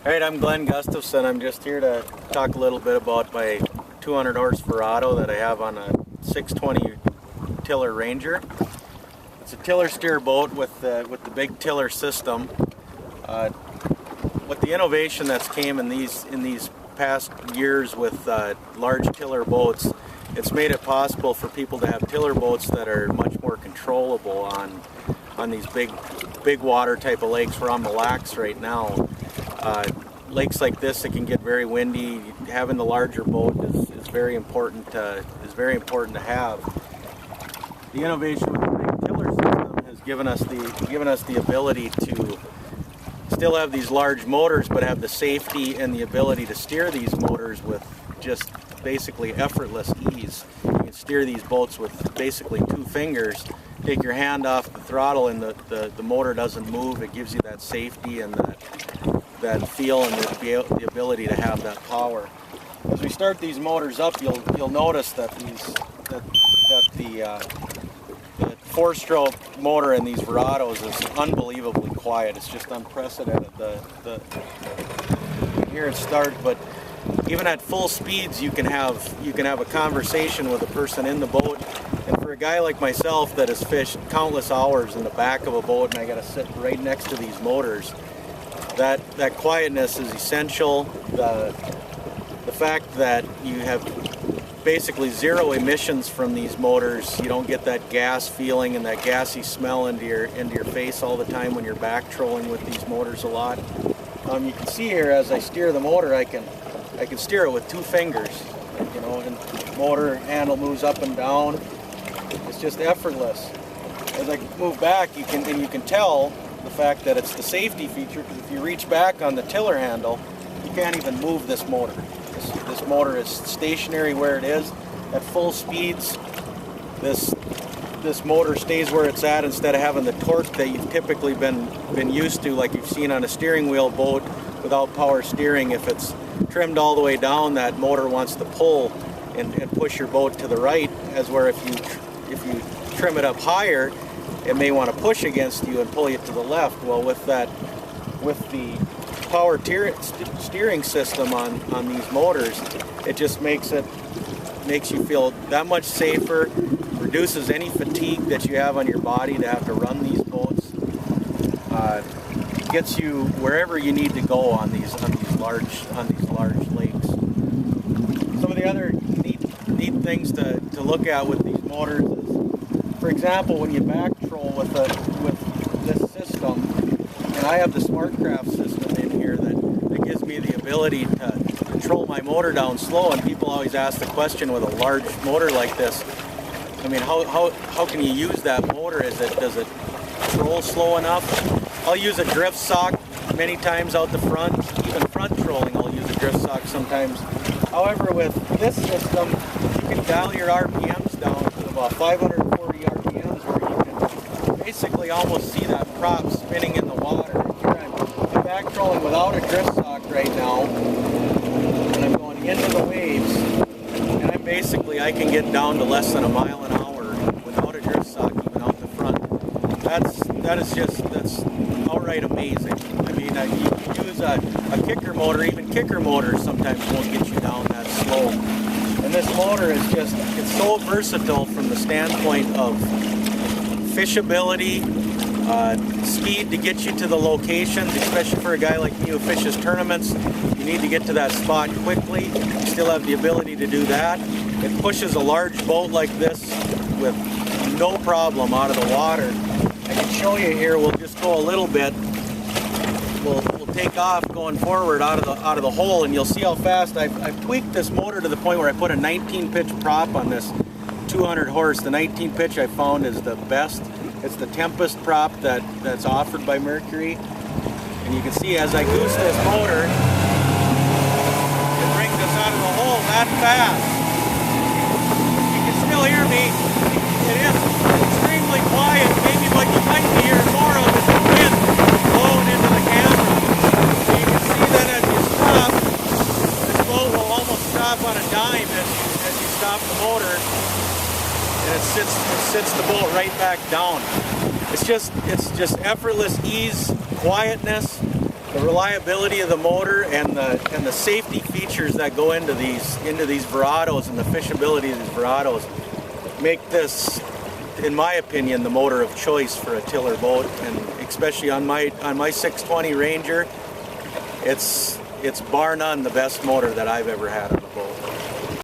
Alright, I'm Gustafson. I'm just here to talk a little bit about my 200 horse Verado that I have on a 620 tiller Ranger. It's a tiller steer boat with the big tiller system. With the innovation that's came in these past years with large tiller boats, it's made it possible for people to have tiller boats that are much more controllable on these big water type of lakes. We're on the Lacs right now. Lakes like this, it can get very windy. Having the larger boat is very important to have. The innovation with the big tiller system has given us the ability to still have these large motors, but have the safety and the ability to steer these motors with just basically effortless ease. You can steer these boats with basically 2 fingers. Take your hand off the throttle and the motor doesn't move. It gives you that safety and that feel and the ability to have that power. As we start these motors up, you'll notice that the 4-stroke motor in these Verados is unbelievably quiet. It's just unprecedented. You can hear it start, but even at full speeds, you can have a conversation with a person in the boat. And for a guy like myself that has fished countless hours in the back of a boat, and I got to sit right next to these motors, that quietness is essential. The fact that you have basically 0 emissions from these motors, you don't get that gas feeling and that gassy smell into your face all the time when you're back trolling with these motors a lot. You can see here as I steer the motor, I can steer it with 2 fingers, and the motor handle moves up and down. It's just effortless. As I move back, you can tell the fact that it's the safety feature, because if you reach back on the tiller handle, you can't even move this motor. This motor is stationary where it is. At full speeds, this motor stays where it's at instead of having the torque that you've typically been used to, like you've seen on a steering wheel boat without power steering. If it's trimmed all the way down, that motor wants to pull and push your boat to the right, as where if you trim it up higher, it may want to push against you and pull you to the left. Well, with the power steering system on these motors, it just makes you feel that much safer, reduces any fatigue that you have on your body to have to run these boats, gets you wherever you need to go on these large lakes. Some of the other neat things to look at with these motors is, for example, when you back troll with this system, and I have the SmartCraft system in here that gives me the ability to control my motor down slow. And people always ask the question with a large motor like this, I mean, how can you use that motor? Does it troll slow enough? I'll use a drift sock many times out the front. Even front trolling, I'll use a drift sock sometimes. However, with this system, you can dial your RPMs down to about 540 RPMs, where you can basically almost see that prop spinning in the water. Here I'm back trolling without a drift sock right now, and I'm going into the waves, and I can get down to less than a mile an hour without a drift sock even out the front. That's outright amazing. I mean, you use a kicker motor, even kicker motors sometimes won't get you down that slow. And this motor it's so versatile from the standpoint of fishability, speed to get you to the locations, especially for a guy like me who fishes tournaments. You need to get to that spot quickly. You still have the ability to do that. It pushes a large boat like this with no problem out of the water. I can show you here. We'll just go a little bit. We'll take off going forward out of the hole, and you'll see how fast I've tweaked this motor to the point where I put a 19-pitch prop on this 200 horse. The 19 pitch I found is the best. It's the Tempest prop that's offered by Mercury. And you can see as I goose this motor, it brings us out of the hole that fast. You can still hear me. It is extremely quiet. Maybe what you might be hearing more of is the wind blowing into the camera. So you can see that as you stop, this boat will almost stop on a dime as you stop the motor. And it sits the boat right back down. It's just effortless ease, quietness. The reliability of the motor and the safety features that go into these Verados and the fishability of these Verados make this, in my opinion, the motor of choice for a tiller boat, and especially on my 620 Ranger, it's bar none the best motor that I've ever had on the boat.